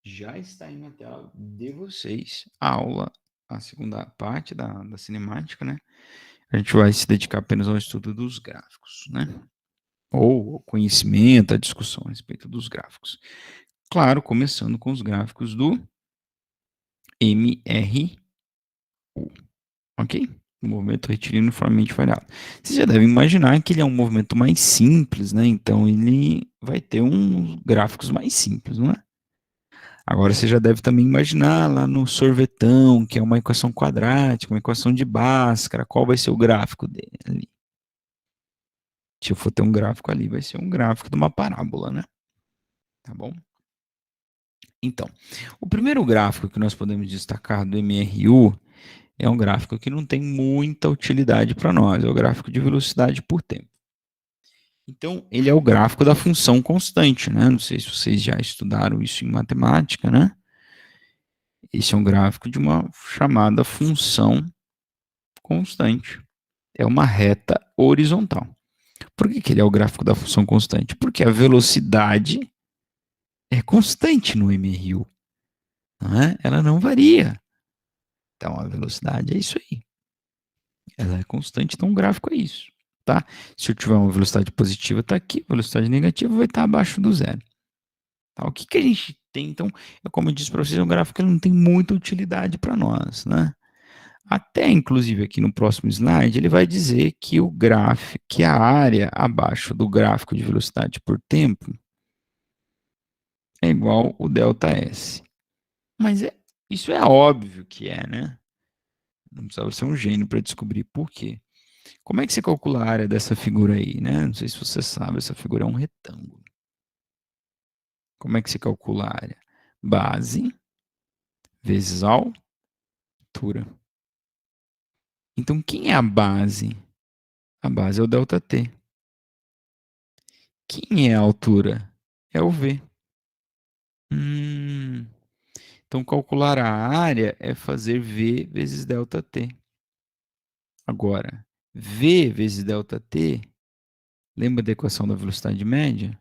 Já está aí na tela de vocês a aula, a segunda parte da cinemática, né? A gente vai se dedicar apenas ao estudo dos gráficos, né? Ou ao conhecimento, à discussão a respeito dos gráficos. Claro, começando com os gráficos do MRU, ok? O movimento retilíneo uniformemente variado. Vocês já devem imaginar que ele é um movimento mais simples, né? Então ele vai ter uns gráficos mais simples, não é? Agora você já deve também imaginar lá no sorvetão, que é uma equação quadrática, uma equação de Bhaskara, qual vai ser o gráfico dele? Se eu for ter um gráfico ali, vai ser um gráfico de uma parábola, né? Tá bom? Então, o primeiro gráfico que nós podemos destacar do MRU é um gráfico que não tem muita utilidade para nós, é o gráfico de velocidade por tempo. Então, ele é o gráfico da função constante, né? Não sei se vocês já estudaram isso em matemática, né? Esse é um gráfico de uma chamada função constante. É uma reta horizontal. Por que ele é o gráfico da função constante? Porque a velocidade é constante no MRU. Não é? Ela não varia. Então, a velocidade é isso aí. Ela é constante, então o gráfico é isso. Tá? Se eu tiver uma velocidade positiva, está aqui. Velocidade negativa vai estar abaixo do zero. Tá? O que a gente tem, então, como eu disse para vocês, é um gráfico que não tem muita utilidade para nós, né? Até, inclusive, aqui no próximo slide, ele vai dizer que o gráfico, que a área abaixo do gráfico de velocidade por tempo é igual o ΔS. Mas isso é óbvio que é, né? Não precisava ser um gênio para descobrir por quê. Como é que você calcula a área dessa figura aí, né? Não sei se você sabe, essa figura é um retângulo. Como é que se calcula a área? Base vezes altura. Então, quem é a base? A base é o ΔT. Quem é a altura? É o V. Então, calcular a área é fazer V vezes ΔT. Agora, V vezes ΔT, lembra da equação da velocidade média?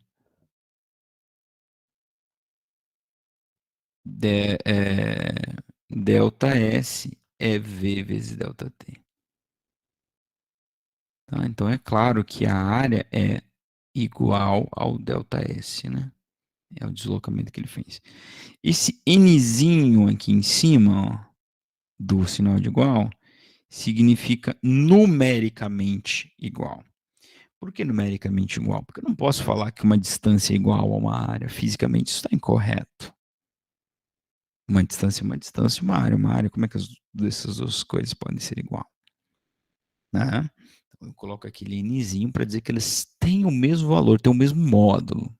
ΔS é V vezes ΔT. Tá? Então, é claro que a área é igual ao ΔS, né? É o deslocamento que ele fez. Esse Nzinho aqui em cima, ó, do sinal de igual, significa numericamente igual. Por que numericamente igual? Porque eu não posso falar que uma distância é igual a uma área. Fisicamente isso está incorreto. Uma distância é uma distância, uma área é uma área. Como é que essas duas coisas podem ser igual? Né? Então, eu coloco aquele nzinho para dizer que eles têm o mesmo valor, têm o mesmo módulo.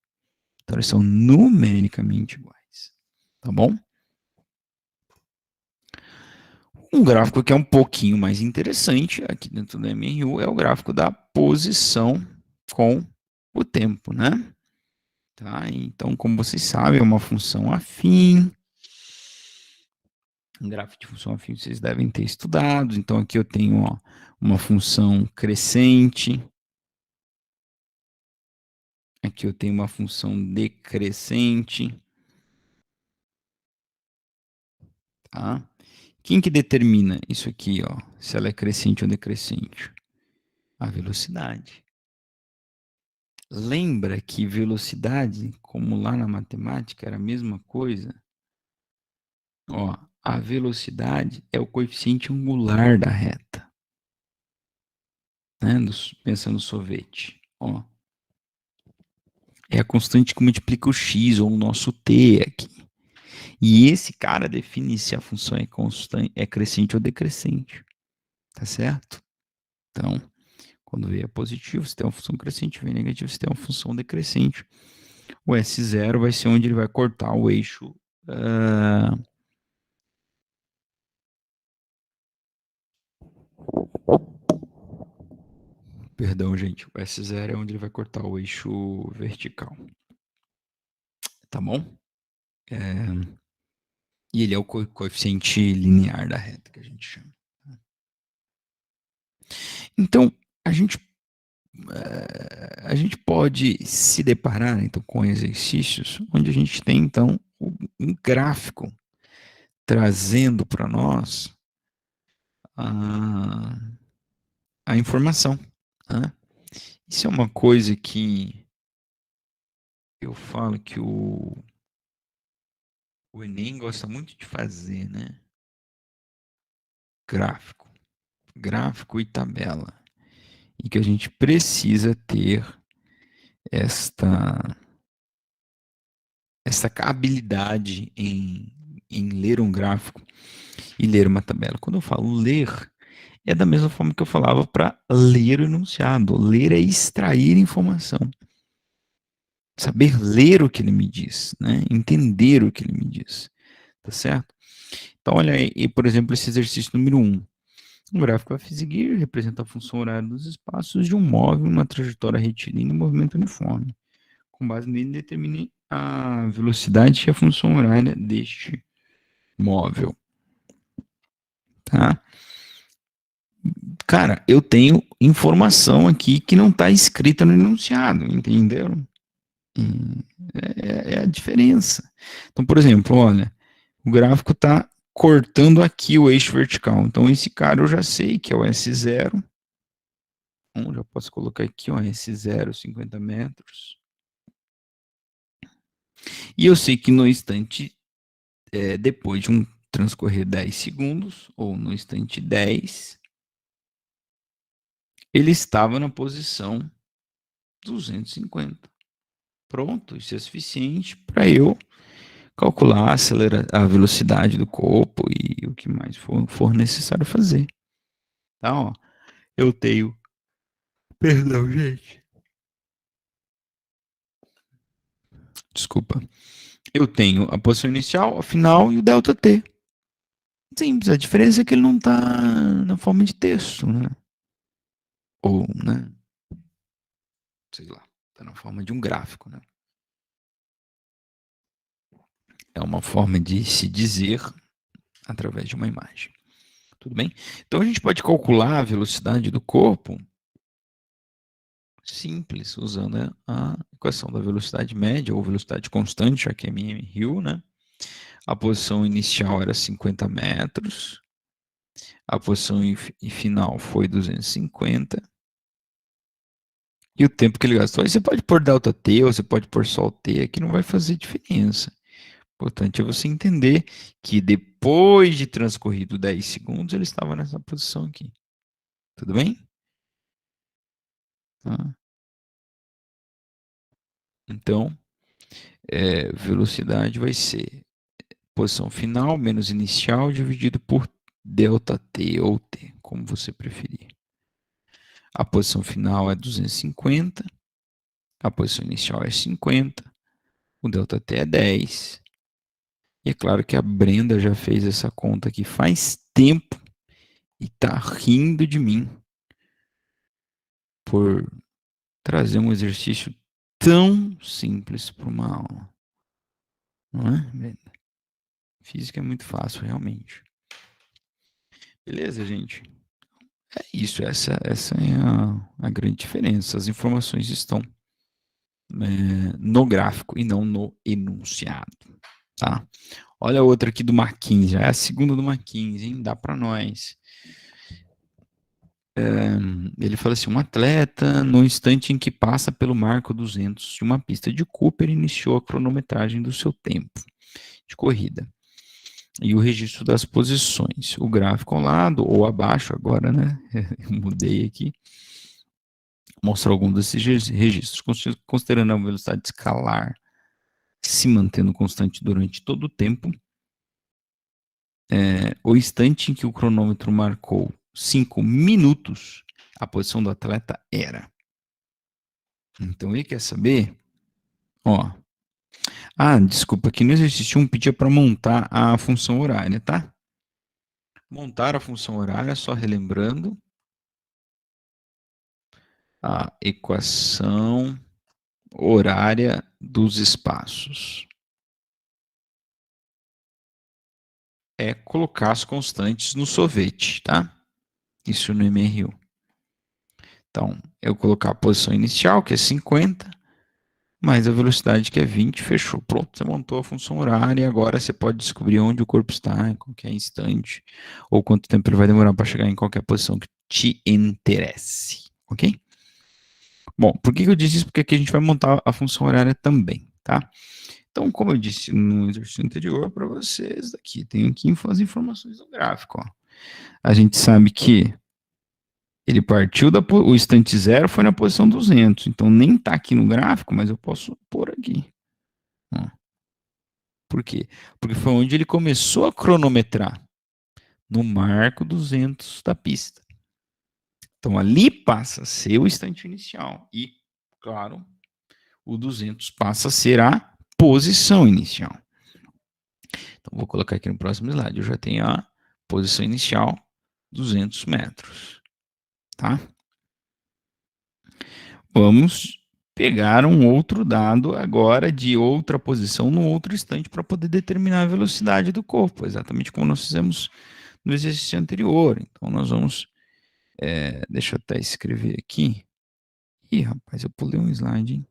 Então eles são numericamente iguais. Tá bom? Um gráfico que é um pouquinho mais interessante aqui dentro do MRU é o gráfico da posição com o tempo, né? Tá? Então, como vocês sabem, é uma função afim. Um gráfico de função afim vocês devem ter estudado. Então, aqui eu tenho ó, uma função crescente. Aqui eu tenho uma função decrescente. Tá? Quem que determina isso aqui, ó, se ela é crescente ou decrescente? A velocidade. Lembra que velocidade, como lá na matemática, era a mesma coisa? Ó, a velocidade é o coeficiente angular da reta. Né? Pensa no sorvete. Ó, é a constante que multiplica o x, ou o nosso t aqui. E esse cara define se a função é constante, é crescente ou decrescente. Tá certo? Então, quando V é positivo, você tem uma função crescente, V é negativo, você tem uma função decrescente. O S0 vai ser onde ele vai cortar o eixo. Perdão, gente. O S0 é onde ele vai cortar o eixo vertical. Tá bom? E ele é o coeficiente linear da reta, que a gente chama. Então, a gente pode se deparar então, com exercícios onde a gente tem, então, um gráfico trazendo para nós a, a informação, né? Isso é uma coisa que eu falo que o Enem gosta muito de fazer, né? Gráfico, gráfico e tabela. E que a gente precisa ter esta, esta habilidade em ler um gráfico e ler uma tabela. Quando eu falo ler, é da mesma forma que eu falava para ler o enunciado. Ler é extrair informação. Saber ler o que ele me diz, né? Entender o que ele me diz. Tá certo? Então, olha aí, por exemplo, esse exercício número 1. Um gráfico a seguir representa a função horária dos espaços de um móvel em uma trajetória retilínea em movimento uniforme. Com base nele, determine a velocidade e a função horária deste móvel. Tá? Cara, eu tenho informação aqui que não está escrita no enunciado, entendeu? É a diferença. Então, por exemplo, olha, o gráfico está cortando aqui o eixo vertical. Então, esse cara eu já sei que é o S0. Então, já posso colocar aqui, ó, S0, 50 metros. E eu sei que no instante, depois de um transcorrer 10 segundos, ou no instante 10, ele estava na posição 250. Pronto, isso é suficiente para eu calcular a velocidade do corpo e o que mais for necessário fazer. Tá, ó, eu tenho. Perdão, gente. Desculpa. Eu tenho a posição inicial, a final e o delta T. Simples, a diferença é que ele não está na forma de texto, né? Ou, né? Sei lá, está na forma de um gráfico, né? É uma forma de se dizer através de uma imagem. Tudo bem? Então a gente pode calcular a velocidade do corpo simples, usando a equação da velocidade média ou velocidade constante, já que é mRu, né? A posição inicial era 50 metros, a posição final foi 250, e o tempo que ele gastou. Aí você pode pôr delta T ou você pode pôr só o T, que não vai fazer diferença. O importante é você entender que depois de transcorrido 10 segundos, ele estava nessa posição aqui. Tudo bem? Tá? Então, velocidade vai ser posição final menos inicial dividido por delta T ou T, como você preferir. A posição final é 250, a posição inicial é 50, o delta T é 10. E é claro que a Brenda já fez essa conta aqui faz tempo e tá rindo de mim por trazer um exercício tão simples para uma aula. Não é, Brenda? Física é muito fácil, realmente. Beleza, gente? É isso, essa é a grande diferença. As informações estão no gráfico e não no enunciado, tá? Olha a outra aqui do Marquinhos, já é a segunda do Marquinhos, hein? Dá para nós. Ele fala assim, um atleta, no instante em que passa pelo marco 200 de uma pista de Cooper, iniciou a cronometragem do seu tempo de corrida. E o registro das posições. O gráfico ao lado, ou abaixo agora, né? Mudei aqui. Mostra alguns desses registros, considerando a velocidade escalar se mantendo constante durante todo o tempo. O instante em que o cronômetro marcou 5 minutos, a posição do atleta era. Então ele quer saber, ó. Ah, desculpa, aqui no exercício 1 pedia para montar a função horária, tá? Montar a função horária, só relembrando, a equação horária dos espaços. É colocar as constantes no sorvete, tá? Isso no MRU. Então, eu colocar a posição inicial, que é 50, mais a velocidade que é 20, fechou. Pronto, você montou a função horária e agora você pode descobrir onde o corpo está em qualquer instante ou quanto tempo ele vai demorar para chegar em qualquer posição que te interesse, ok? Bom, por que eu disse isso? Porque aqui a gente vai montar a função horária também, tá? Então, como eu disse no exercício anterior para vocês, aqui tem aqui as informações do gráfico, ó. A gente sabe que ele partiu o instante zero foi na posição 200, então nem está aqui no gráfico, mas eu posso pôr aqui. Ó. Por quê? Porque foi onde ele começou a cronometrar, no marco 200 da pista. Então ali passa a ser o instante inicial e, claro, o 200 passa a ser a posição inicial. Então vou colocar aqui no próximo slide, eu já tenho a posição inicial, 200 metros, tá? Vamos pegar um outro dado agora de outra posição no outro instante para poder determinar a velocidade do corpo, exatamente como nós fizemos no exercício anterior. Então nós vamos, deixa eu até escrever aqui. Ih, rapaz, eu pulei um slide, hein?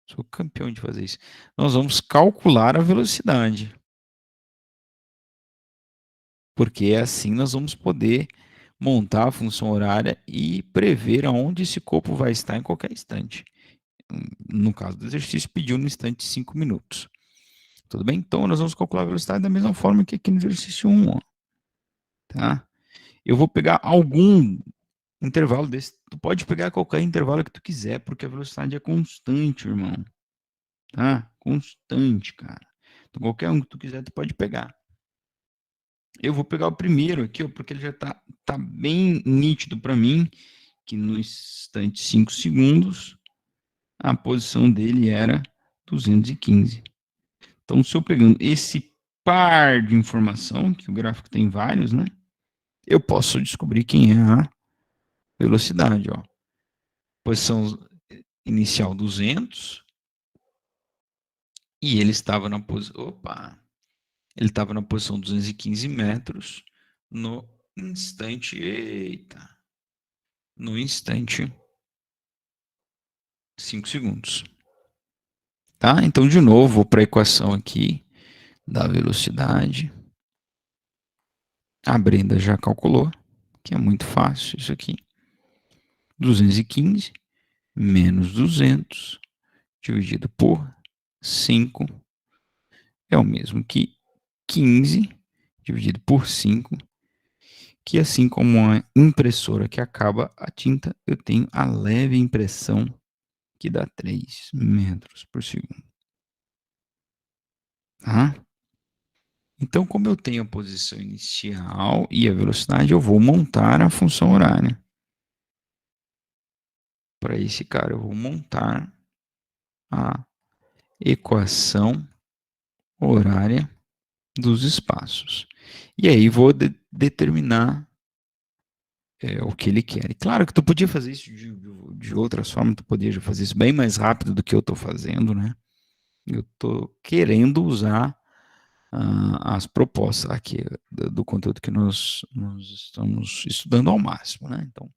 Sou campeão de fazer isso. Nós vamos calcular a velocidade, porque assim nós vamos poder montar a função horária e prever aonde esse corpo vai estar em qualquer instante. No caso do exercício, pediu no instante 5 minutos. Tudo bem? Então, nós vamos calcular a velocidade da mesma forma que aqui no exercício 1. Ó, tá? Eu vou pegar algum intervalo desse. Tu pode pegar qualquer intervalo que tu quiser, porque a velocidade é constante, irmão. Tá? Constante, cara. Então, qualquer um que tu quiser, tu pode pegar. Eu vou pegar o primeiro aqui, ó, porque ele já tá bem nítido para mim, que no instante 5 segundos, a posição dele era 215. Então, se eu pegando esse par de informação, que o gráfico tem vários, né? Eu posso descobrir quem é a velocidade, ó. Posição inicial 200 e ele estava na posição, ele estava na posição 215 metros no instante, no instante 5 segundos. Tá? Então, de novo, vou para a equação aqui da velocidade. A Brenda já calculou, que é muito fácil isso aqui. 215 menos 200 dividido por 5 é o mesmo que 15 dividido por 5, que assim como a impressora que acaba a tinta, eu tenho a leve impressão que dá 3 metros por segundo. Tá? Então, como eu tenho a posição inicial e a velocidade, eu vou montar a função horária. Para esse cara, eu vou montar a equação horária dos espaços. E aí vou determinar o que ele quer. E claro que tu podia fazer isso de outras formas, tu podia fazer isso bem mais rápido do que eu estou fazendo, né? Eu estou querendo usar as propostas aqui do conteúdo que nós estamos estudando ao máximo, né? Então,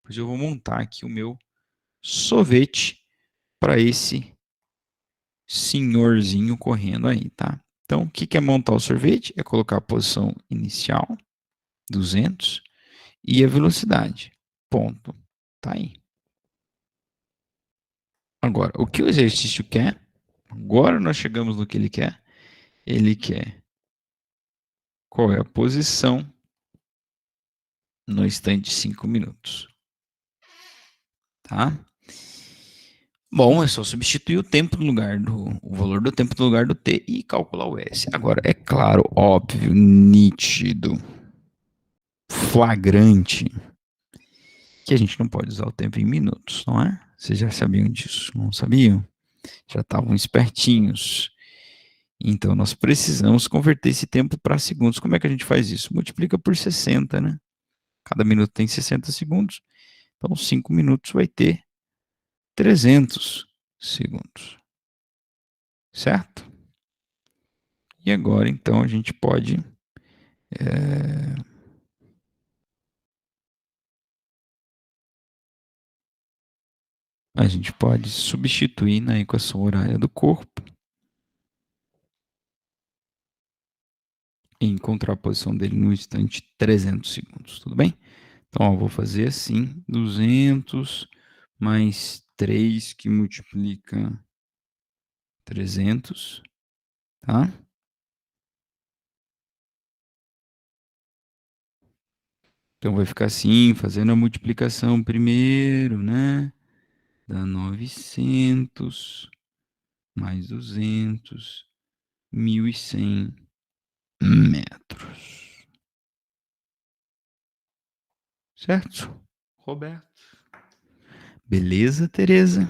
pois eu vou montar aqui o meu sorvete para esse senhorzinho correndo aí, tá? Então, o que é montar o sorvete? É colocar a posição inicial, 200, e a velocidade. Ponto. Tá aí. Agora, o que o exercício quer? Agora nós chegamos no que ele quer. Ele quer qual é a posição no instante 5 minutos. Tá? Bom, é só substituir o tempo no lugar o valor do tempo no lugar do t e calcular o s. Agora, é claro, óbvio, nítido, flagrante, que a gente não pode usar o tempo em minutos, não é? Vocês já sabiam disso, não sabiam? Já estavam espertinhos. Então, nós precisamos converter esse tempo para segundos. Como é que a gente faz isso? Multiplica por 60, né? Cada minuto tem 60 segundos. Então, 5 minutos vai ter 300 segundos. Certo? E agora, então, a gente pode a gente pode substituir na equação horária do corpo e encontrar a posição dele no instante 300 segundos, tudo bem? Então, ó, vou fazer assim, 200 mais 3 que multiplica 300, tá? Então vai ficar assim, fazendo a multiplicação primeiro, né? Dá 900 mais 200, 1.100 metros. Certo? Roberto. Beleza, Tereza?